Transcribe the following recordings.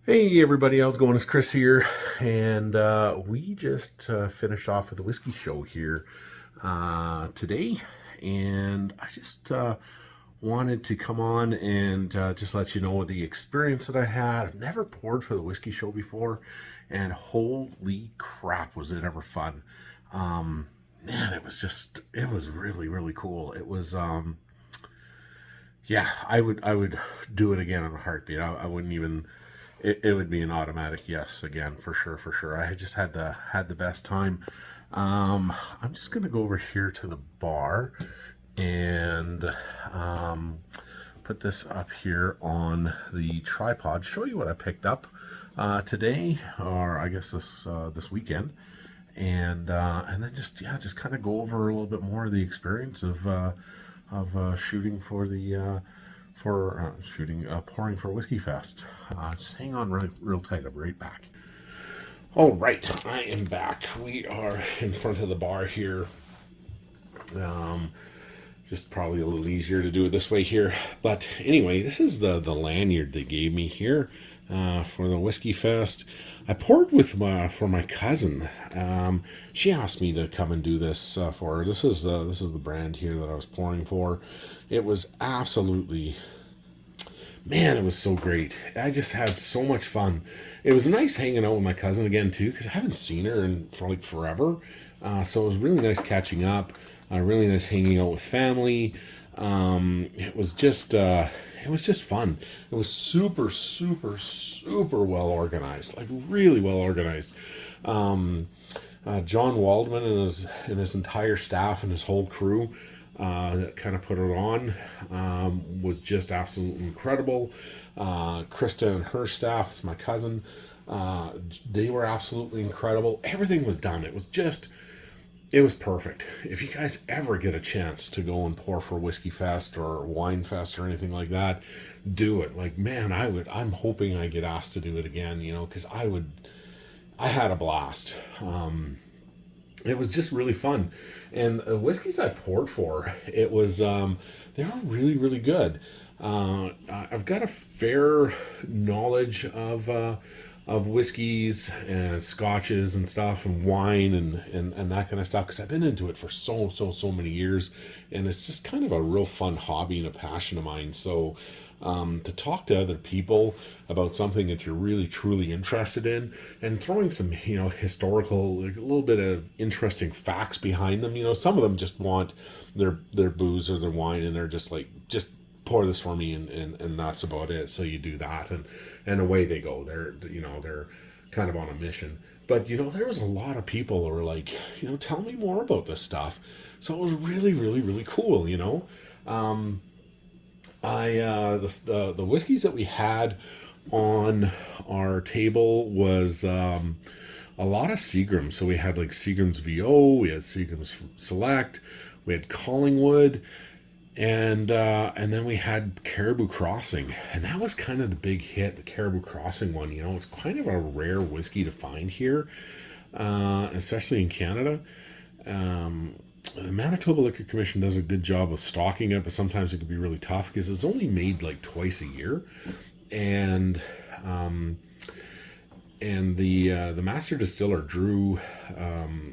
Hey everybody, how's it going? It's Chris here, and we just finished off with the whiskey show here today, and I just wanted to come on and just let you know the experience that I had. I've never poured for the whiskey show before, and holy crap, was it ever fun! Man, it was really really cool. It was yeah, I would do it again in a heartbeat. I wouldn't even. It would be an automatic yes again for sure, for sure. I just had the best time. I'm just gonna go over here to the bar and put this up here on the tripod. Show you what I picked up today, or I guess this weekend, and then just kind of go over a little bit more of the experience of shooting for the for shooting pouring for Whiskyfest. Just hang on real tight. I'm right back. All right, I am back. We are in front of the bar here. Um, just probably a little easier to do it this way here. But anyway, this is the lanyard they gave me here for the Whiskey Fest. I poured for my cousin. She asked me to come and do this for her. This is the brand here that I was pouring for. It was absolutely, man, it was so great. I just had so much fun. It was nice hanging out with my cousin again too, because I haven't seen her for like forever. So it was really nice catching up. Really nice hanging out with family. It was just fun. It was super, super, super well organized. Like really well organized. John Waldman and his entire staff and his whole crew that kind of put it on was just absolutely incredible. Krista and her staff, it's my cousin, they were absolutely incredible. Everything was done. It was perfect. If you guys ever get a chance to go and pour for Whiskey Fest or Wine Fest or anything like that, do it. Like, man, I'm hoping I get asked to do it again, because I had a blast. It was just really fun. And the whiskeys I poured for, they were really, really good. I've got a fair knowledge of whiskeys and scotches and stuff and wine and that kind of stuff because I've been into it for so many years, and it's just kind of a real fun hobby and a passion of mine. So to talk to other people about something that you're really truly interested in and throwing some historical, like a little bit of interesting facts behind them. Some of them just want their booze or their wine and they're just like, just pour this for me, and that's about it. So you do that, and away they go. They're kind of on a mission. But there was a lot of people who were like, tell me more about this stuff. So it was really really really cool. The whiskeys that we had on our table was a lot of Seagrams. So we had like Seagram's VO, we had Seagram's Select, we had Collingwood, and then we had Caribou Crossing, and that was kind of the big hit, the Caribou Crossing one. It's kind of a rare whiskey to find here, especially in Canada. The Manitoba Liquor Commission does a good job of stocking it, but sometimes it can be really tough because it's only made like twice a year, and the master distiller Drew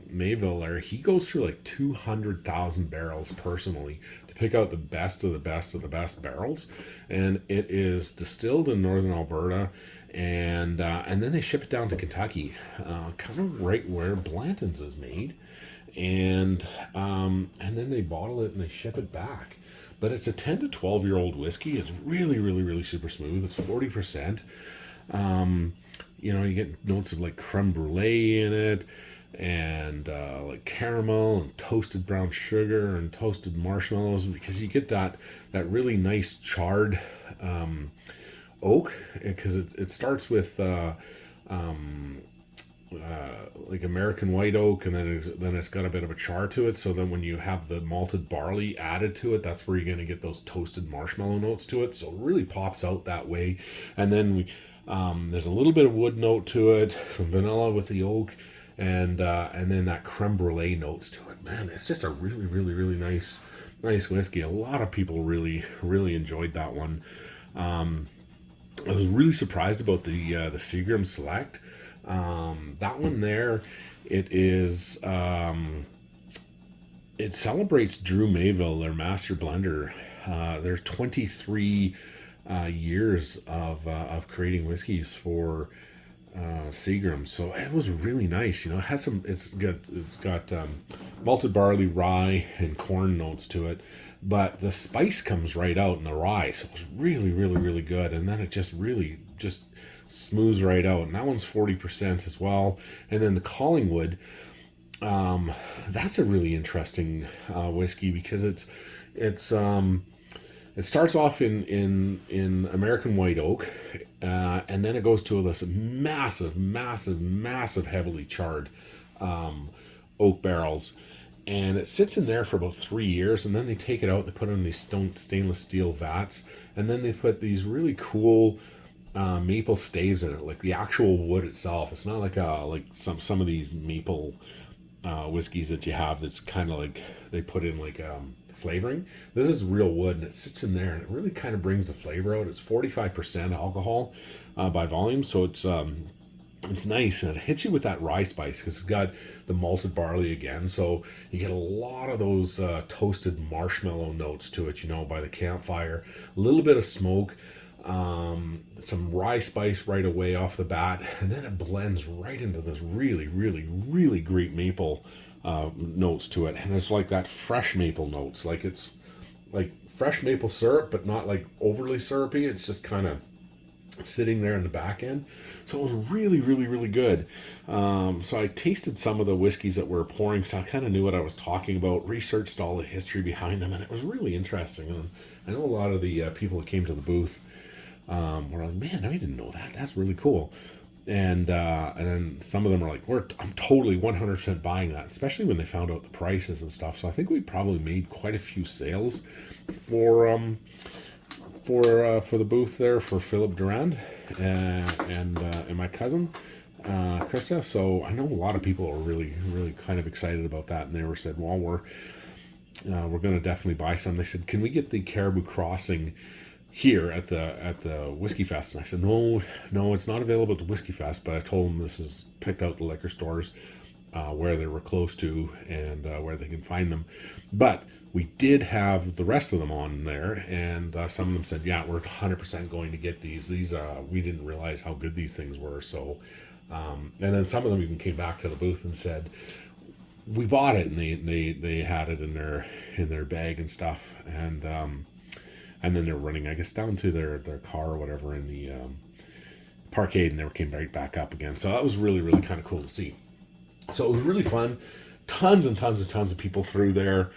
Mayville there, he goes through like 200,000 barrels personally to pick out the best of the best of the best barrels, and it is distilled in northern Alberta, and then they ship it down to Kentucky, kind of right where Blanton's is made, and then they bottle it and they ship it back. But it's a 10 to 12-year-old whiskey. It's really, really, really super smooth. It's 40%. You get notes of like creme brulee in it, and like caramel and toasted brown sugar and toasted marshmallows, because you get that really nice charred oak, because it starts with like American white oak, and then it's got a bit of a char to it. So then when you have the malted barley added to it, that's where you're going to get those toasted marshmallow notes to it. So it really pops out that way. And then there's a little bit of wood note to it, some vanilla with the oak, and then that creme brulee notes to it. Man, it's just a really, really, really nice whiskey. A lot of people really, really enjoyed that one. I was really surprised about the Seagram Select. That one there, it is it celebrates Drew Mayville, their master blender. There's 23 years of creating whiskeys for Seagram, so it was really nice. You know, it had some. It's got malted barley, rye, and corn notes to it, but the spice comes right out in the rye, so it was really, really, really good. And then it just really just smooths right out. And that one's 40% as well. And then the Collingwood, that's a really interesting whiskey because it's it starts off in American white oak, and then it goes to this massive, massive, massive, heavily charred oak barrels, and it sits in there for about 3 years, and then they take it out. They put it in these stainless steel vats, and then they put these really cool maple staves in it, like the actual wood itself. It's not like some of these maple whiskeys that you have that's kind of like they put in like flavoring. This is real wood, and it sits in there, and it really kind of brings the flavor out. It's 45% alcohol by volume, so it's nice, and it hits you with that rye spice because it's got the malted barley again, so you get a lot of those toasted marshmallow notes to it, you know, by the campfire. A little bit of smoke, some rye spice right away off the bat, and then it blends right into this really, really, really great maple notes to it. And it's like that fresh maple notes, like it's like fresh maple syrup, but not like overly syrupy. It's just kind of sitting there in the back end. So it was really, really, really good. So I tasted some of the whiskeys that were pouring, so I kind of knew what I was talking about, researched all the history behind them, and it was really interesting. And I know a lot of the people that came to the booth were like, man, I didn't know that. That's really cool. And then some of them are like, I'm totally 100% buying that, especially when they found out the prices and stuff. So I think we probably made quite a few sales for the booth there for Philip Durand and my cousin Krista. So I know a lot of people are really, really kind of excited about that, and they were said, well, we're going to definitely buy some. They said, can we get the Caribou Crossing here at the Whisky Fest? And I said, no, it's not available at the Whisky Fest, but I told them this is picked out the liquor stores where they were close to and where they can find them. But we did have the rest of them on there, and some of them said, yeah, we're 100% going to get these. We didn't realize how good these things were. So and then some of them even came back to the booth and said, we bought it, and they had it in their bag and stuff, and then they're running, I guess, down to their car or whatever in the parkade, and never came right back up again. So that was really, really kind of cool to see. So it was really fun. Tons and tons and tons of people through there.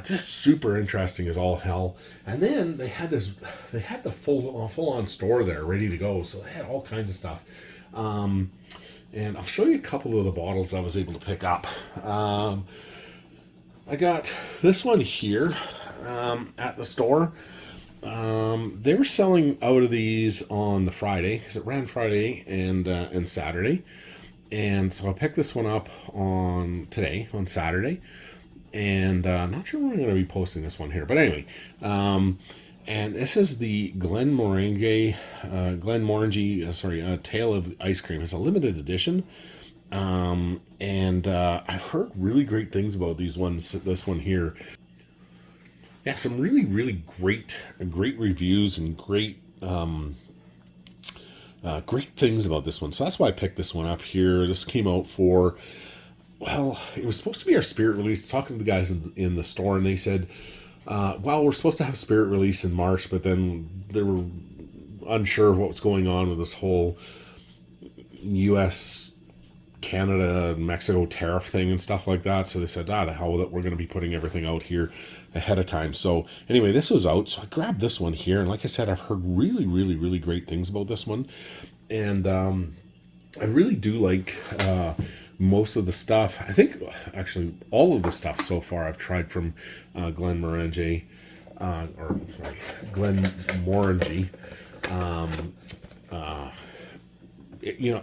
Just super interesting as all hell. And then they had the full-on store there ready to go. So they had all kinds of stuff. And I'll show you a couple of the bottles I was able to pick up. I got this one here at the store. They were selling out of these on the Friday, because it ran Friday and Saturday. And so I picked this one up on Saturday. And I'm not sure when I'm going to be posting this one here. But anyway, and this is the Glenmorangie Tale of Ice Cream. It's a limited edition. And I've heard really great things about these ones. This one here. Yeah, some really, really great reviews and great things about this one. So that's why I picked this one up here. This came out for, well, it was supposed to be our spirit release. Talking to the guys in the store, and they said, we're supposed to have spirit release in March, but then they were unsure of what was going on with this whole U.S., Canada, Mexico tariff thing and stuff like that. So they said, the hell with it. We're going to be putting everything out here ahead of time. So anyway, this was out. So I grabbed this one here. And like I said, I've heard really, really, really great things about this one. And I really do like most of the stuff. I think actually all of the stuff so far I've tried from Glenmorangie.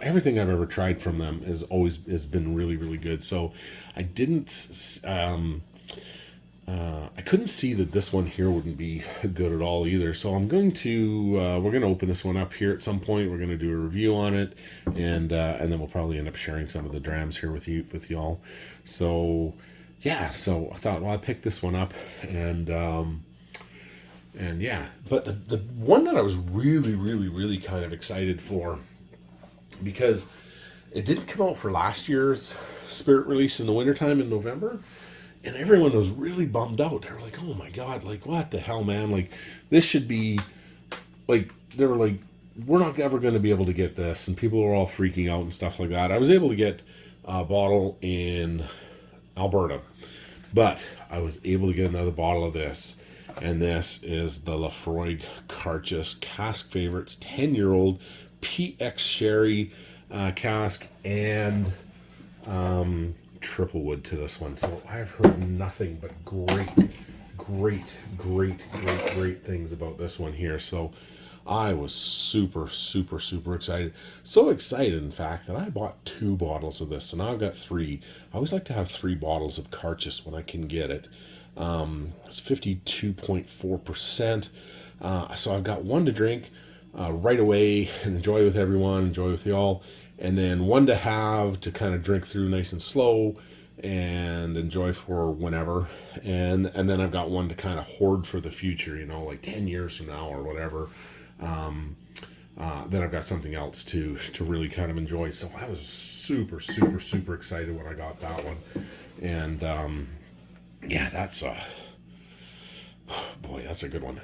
Everything I've ever tried from them has been really, really good. So I didn't I couldn't see that this one here wouldn't be good at all either. So I'm going to, we're going to open this one up here at some point. We're going to do a review on it, and then we'll probably end up sharing some of the drams here with y'all. So yeah, so I thought, well, I picked this one up, and yeah, but the one that I was really kind of excited for, because it didn't come out for last year's Spirit release in the wintertime in November. And everyone was really bummed out. They were like, oh my God, like, what the hell, man? Like, this should be, like, they were like, we're not ever going to be able to get this. And people were all freaking out and stuff like that. I was able to get a bottle in Alberta, but I was able to get another bottle of this. And this is the Lafroig Carchus Cask Favorites 10-year-old PX Sherry cask, and triple wood to this one. So I've heard nothing but great things about this one here. So I was super excited. So excited, in fact, that I bought 2 bottles of this, and now I've got 3. I always like to have 3 bottles of Carchus when I can get it. It's 52.4%. So I've got one to drink right away and enjoy with everyone, enjoy with y'all. And then one to have to kind of drink through nice and slow and enjoy for whenever. And then I've got one to kind of hoard for the future, you know, like 10 years from now or whatever. Then I've got something else to really kind of enjoy. So I was super excited when I got that one. And yeah, that's boy, that's a good one.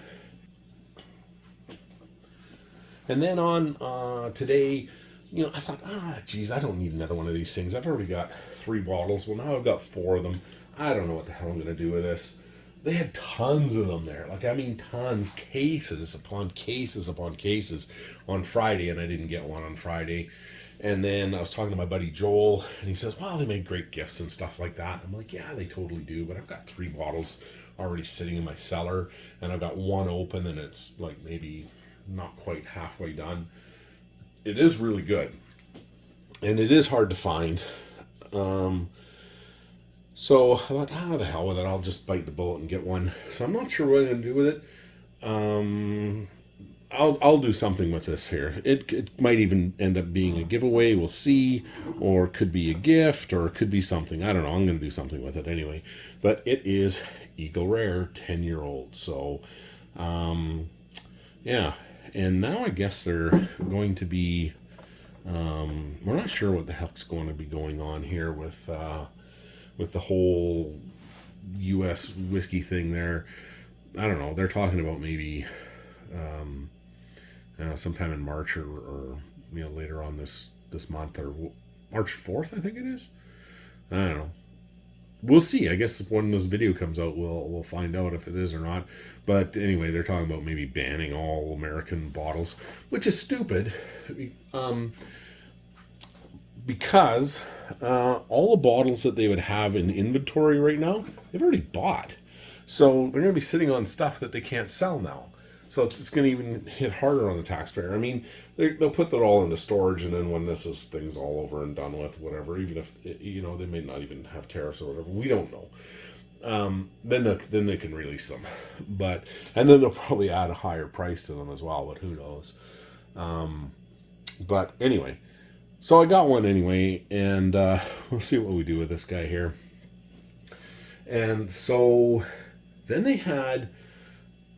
And then on today, you know, I thought, geez, I don't need another one of these things. I've already got 3 bottles. Well, now I've got 4 of them. I don't know what the hell I'm going to do with this. They had tons of them there. Like, I mean, tons, cases upon cases upon cases on Friday, and I didn't get one on Friday. And then I was talking to my buddy Joel, and he says, well, they make great gifts and stuff like that. I'm like, yeah, they totally do, but I've got 3 bottles already sitting in my cellar, and I've got one open, and it's like maybe not quite halfway done. It is really good, and it is hard to find. So I thought, the hell with it. I'll just bite the bullet and get one. So I'm not sure what I'm going to do with it. I'll do something with this here. It might even end up being a giveaway. We'll see, or it could be a gift, or it could be something. I don't know. I'm going to do something with it anyway. But it is Eagle Rare 10-year-old. So, yeah. And now I guess they're going to be, we're not sure what the heck's going to be going on here with the whole U.S. whiskey thing there. I don't know. They're talking about maybe sometime in March or you know, later on this month, or March 4th, I think it is. I don't know. We'll see. I guess when this video comes out, we'll find out if it is or not. But anyway, they're talking about maybe banning all American bottles, which is stupid, because all the bottles that they would have in inventory right now, they've already bought. So they're going to be sitting on stuff that they can't sell now. So it's going to even hit harder on the taxpayer. I mean, they'll put that all into storage, and then when thing's all over and done with, whatever, even if, you know, they may not even have tariffs or whatever, we don't know. Then they can release them, and then they'll probably add a higher price to them as well, but who knows. But anyway, so I got one anyway, and we'll see what we do with this guy here. And so then they had,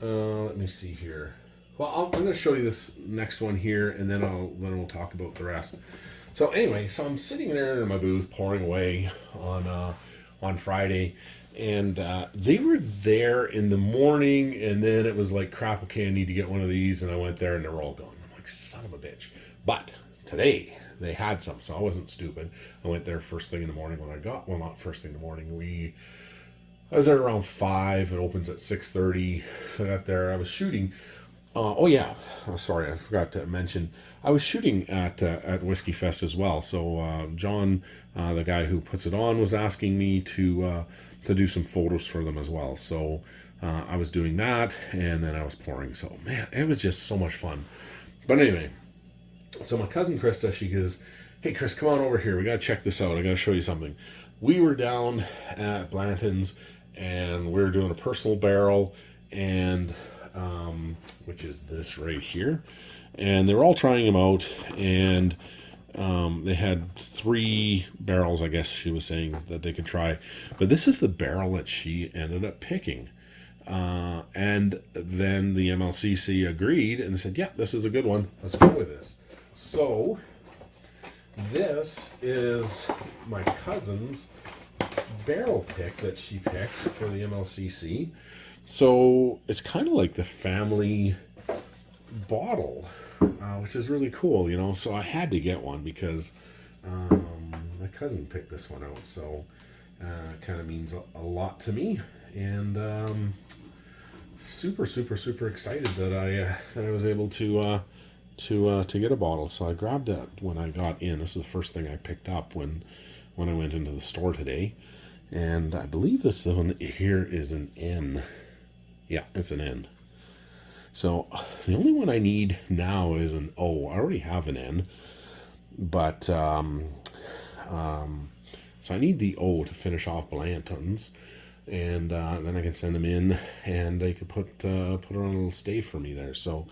let me see here. Well, I'm going to show you this next one here, and then we'll talk about the rest. So anyway, so I'm sitting there in my booth pouring away on Friday, and they were there in the morning, and then it was like, crap, okay, I need to get one of these, and I went there, and they were all gone. I'm like, son of a bitch. But today they had some, so I wasn't stupid. I went there first thing in the morning when I got, well, not first thing in the morning. I was there around 5. It opens at 6:30. So I got there. I was shooting. Sorry, I forgot to mention. I was shooting at Whiskyfest as well. So John, the guy who puts it on, was asking me to do some photos for them as well. So I was doing that, and then I was pouring. So man, it was just so much fun. But anyway, so my cousin Krista, she goes, "Hey Chris, come on over here. We gotta check this out. I gotta show you something." We were down at Blanton's, and we were doing a personal barrel, and which is this right here, and they were all trying them out, and they had 3 barrels, I guess she was saying, that they could try, but this is the barrel that she ended up picking. And then the MLCC agreed and said, yeah, this is a good one. Let's go with this. So this is my cousin's barrel pick that she picked for the MLCC. So it's kind of like the family bottle, which is really cool, you know. So I had to get one because my cousin picked this one out. So kind of means a lot to me, and super excited that I was able to get a bottle. So I grabbed it when I got in. This is the first thing I picked up when I went into the store today, and I believe this one here is an N. Yeah, it's an N. So the only one I need now is an O. I already have an N, but so I need the O to finish off Blanton's, and then I can send them in, and they could put it on a little stave for me there. So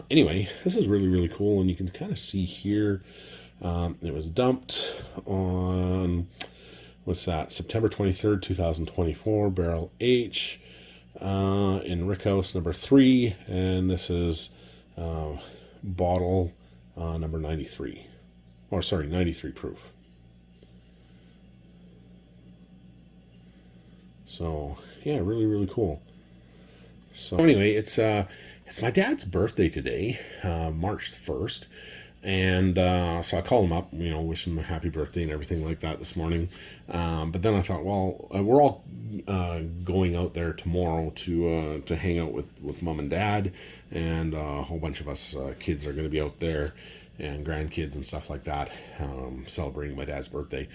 anyway, this is really cool, and you can kind of see here it was dumped on, what's that, September 23rd, 2024, barrel H. In Rickhouse number 3, and this is bottle number 93, or sorry, 93 proof. So yeah, really cool. So anyway, it's my dad's birthday today, March 1st. And so I called him up, you know, wish him a happy birthday and everything like that this morning. But then I thought, well, we're all going out there tomorrow to hang out with mom and dad, and a whole bunch of us kids are going to be out there, and grandkids and stuff like that, celebrating my dad's birthday.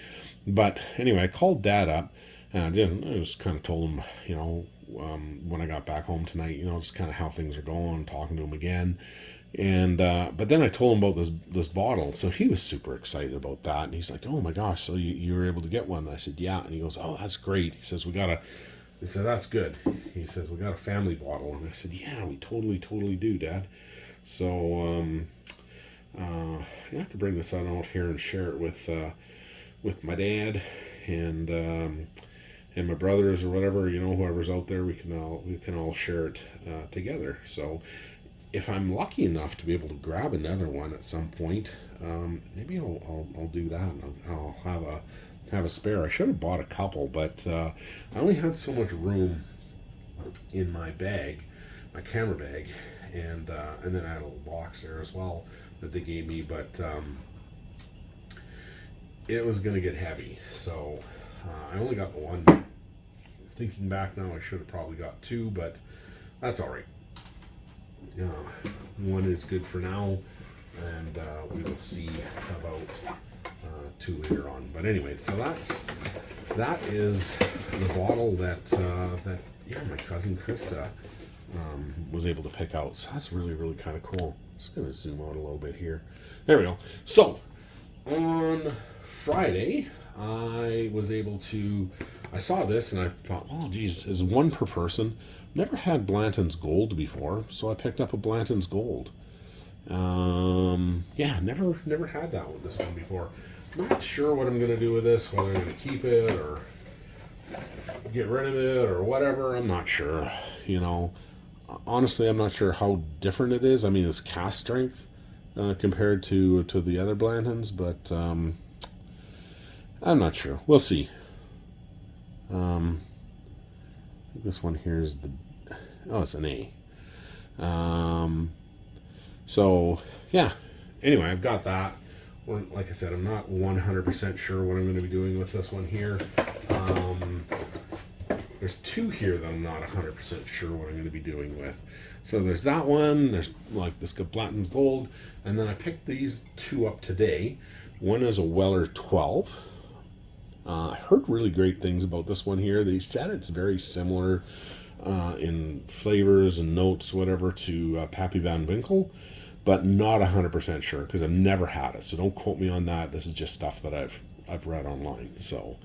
But anyway, I called Dad up, and I just kind of told him, you know, when I got back home tonight, you know, just kind of how things are going, talking to him again. And but then I told him about this bottle, so he was super excited about that, and he's like, "Oh my gosh, so you were able to get one?" And I said, "Yeah," and he goes, "Oh, that's great." He says, he said, "That's good." He says, "We got a family bottle," and I said, "Yeah, we totally do, Dad." So I have to bring this out here and share it with my dad and my brothers or whatever, you know, whoever's out there. We can all share it together. So if I'm lucky enough to be able to grab another one at some point, maybe I'll do that, and I'll have a spare. I should have bought a couple, but I only had so much room in my bag, my camera bag, and then I had a little box there as well that they gave me, but it was gonna get heavy, so I only got the one. Thinking back now, I should have probably got 2, but that's all right. One is good for now, and we will see about 2 later on. But anyway, so that is the bottle that my cousin Krista was able to pick out. So that's really kind of cool. Just gonna zoom out a little bit here. There we go. So on Friday, I saw this and I thought, oh geez, is one per person. Never had Blanton's Gold before, so I picked up a Blanton's Gold. Yeah, never had that with this one before. Not sure what I'm gonna do with this, whether I'm gonna keep it or get rid of it or whatever. I'm not sure. You know, honestly, I'm not sure how different it is. I mean, it's cast strength compared to the other Blantons, but I'm not sure. We'll see. I think this one here is it's an A. So yeah. Anyway, I've got that. Like I said, I'm not 100% sure what I'm going to be doing with this one here. There's 2 here that I'm not 100% sure what I'm going to be doing with. So there's that one. There's like this Blanton's Gold, and then I picked these 2 up today. One is a Weller 12. I heard really great things about this one here. They said it's very similar in flavors and notes, whatever, to Pappy Van Winkle, but not 100% sure because I've never had it. So don't quote me on that. This is just stuff that I've I've read online. So,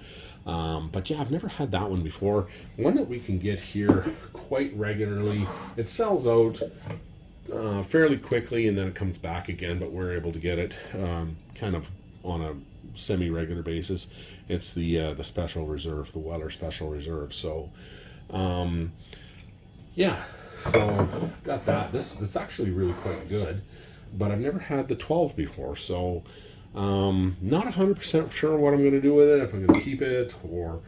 but yeah, I've never had that one before. One that we can get here quite regularly. It sells out fairly quickly, and then it comes back again. But we're able to get it kind of on a semi-regular basis. It's the Special Reserve, the Weller Special Reserve. So, yeah. So got that. This is actually really quite good, but I've never had the 12 before, so not 100% sure what I'm going to do with it. If I'm going to keep it or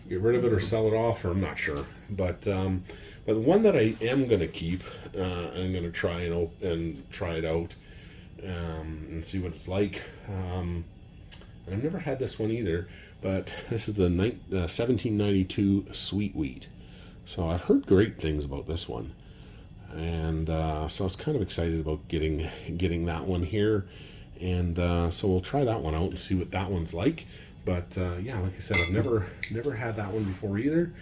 get rid of it or sell it off, or I'm not sure. But the one that I am going to keep, I'm going to try and try it out and see what it's like. And I've never had this one either, but this is the 1792 Sweet Wheat. So I've heard great things about this one. And so I was kind of excited about getting that one here, and so we'll try that one out and see what that one's like. But yeah, like I said, I've never had that one before either.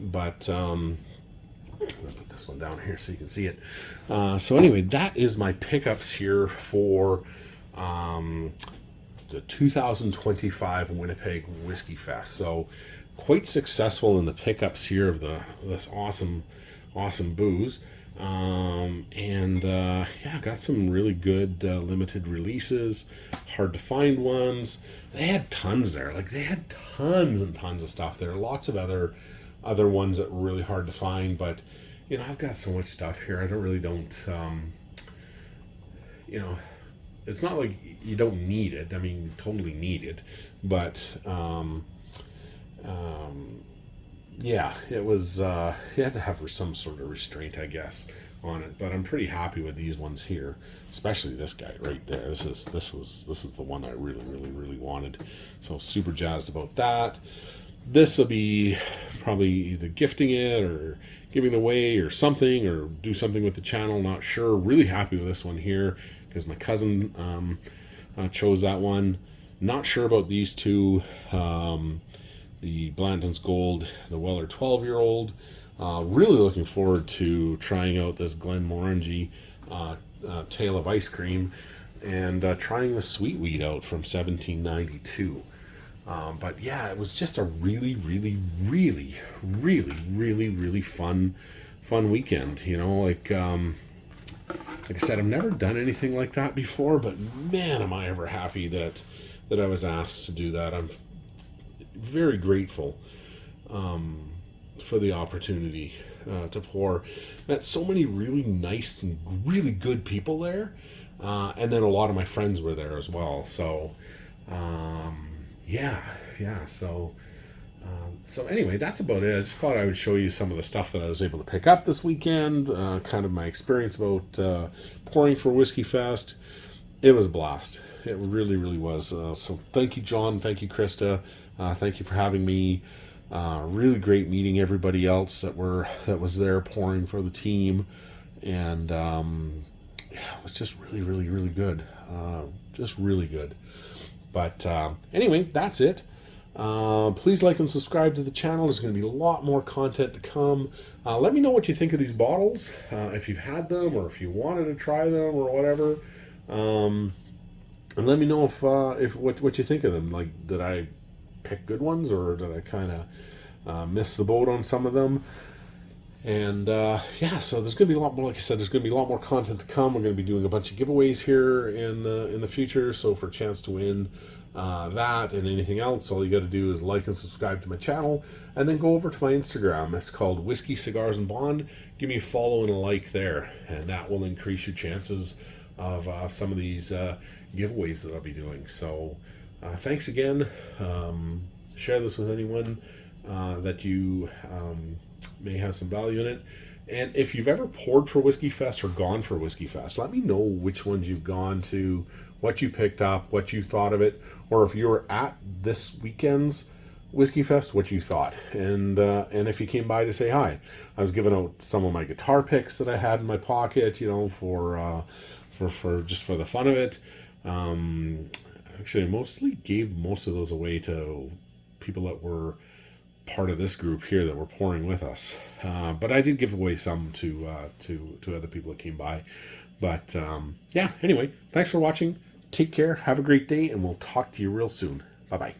But I'm gonna put this one down here so you can see it. So anyway, that is my pickups here for the 2025 Winnipeg Whisky Fest. So quite successful in the pickups here of this awesome booze. Yeah, got some really good limited releases, hard to find ones. They had tons there. Like, they had tons and tons of stuff there. Lots of other ones that were really hard to find, but you know, I've got so much stuff here. I don't you know, it's not like you don't need it. I mean, you totally need it, but yeah, it was you had to have some sort of restraint, I guess, on it. But I'm pretty happy with these ones here, especially this guy right there. This is the one I really wanted. So super jazzed about that. This will be probably either gifting it or giving it away or something, or do something with the channel. Not sure. Really happy with this one here because my cousin chose that one. Not sure about these two. The Blanton's Gold, the Weller 12-year-old. Really looking forward to trying out this Glenmorangie Tale of Ice Cream, and trying the Sweet Wheat out from 1792. But yeah, it was just a really fun weekend. You know, like I said, I've never done anything like that before, but man, am I ever happy that I was asked to do that. I'm very grateful for the opportunity to pour. Met so many really nice and really good people there, and then a lot of my friends were there as well. So yeah. So anyway, that's about it. I just thought I would show you some of the stuff that I was able to pick up this weekend, kind of my experience about pouring for Whiskyfest. It was a blast. It really was. So thank you, John. Thank you, Krista. Thank you for having me. Really great meeting everybody else that was there pouring for the team, and yeah, it was just really good. Just really good. But anyway, that's it. Please like and subscribe to the channel. There's going to be a lot more content to come. Let me know what you think of these bottles, if you've had them or if you wanted to try them or whatever. And let me know if what you think of them. Like, did I pick good ones, or did I kind of miss the boat on some of them? And yeah, so there's going to be a lot more. Like I said, there's going to be a lot more content to come. We're going to be doing a bunch of giveaways here in the future. So for a chance to win that and anything else, all you got to do is like and subscribe to my channel, and then go over to my Instagram. It's called Whiskey, Cigars, and Bond. Give me a follow and a like there, and that will increase your chances of some of these giveaways that I'll be doing. So thanks again. Share this with anyone that you may have some value in it. And if you've ever poured for Whiskyfest or gone for Whiskyfest, let me know which ones you've gone to, what you picked up, what you thought of it, or if you were at this weekend's Whiskyfest, what you thought. And if you came by to say hi. I was giving out some of my guitar picks that I had in my pocket, you know, for just for the fun of it. Actually, I mostly gave most of those away to people that were part of this group here that were pouring with us. But I did give away some to other people that came by. But yeah, anyway, thanks for watching. Take care. Have a great day, and we'll talk to you real soon. Bye-bye.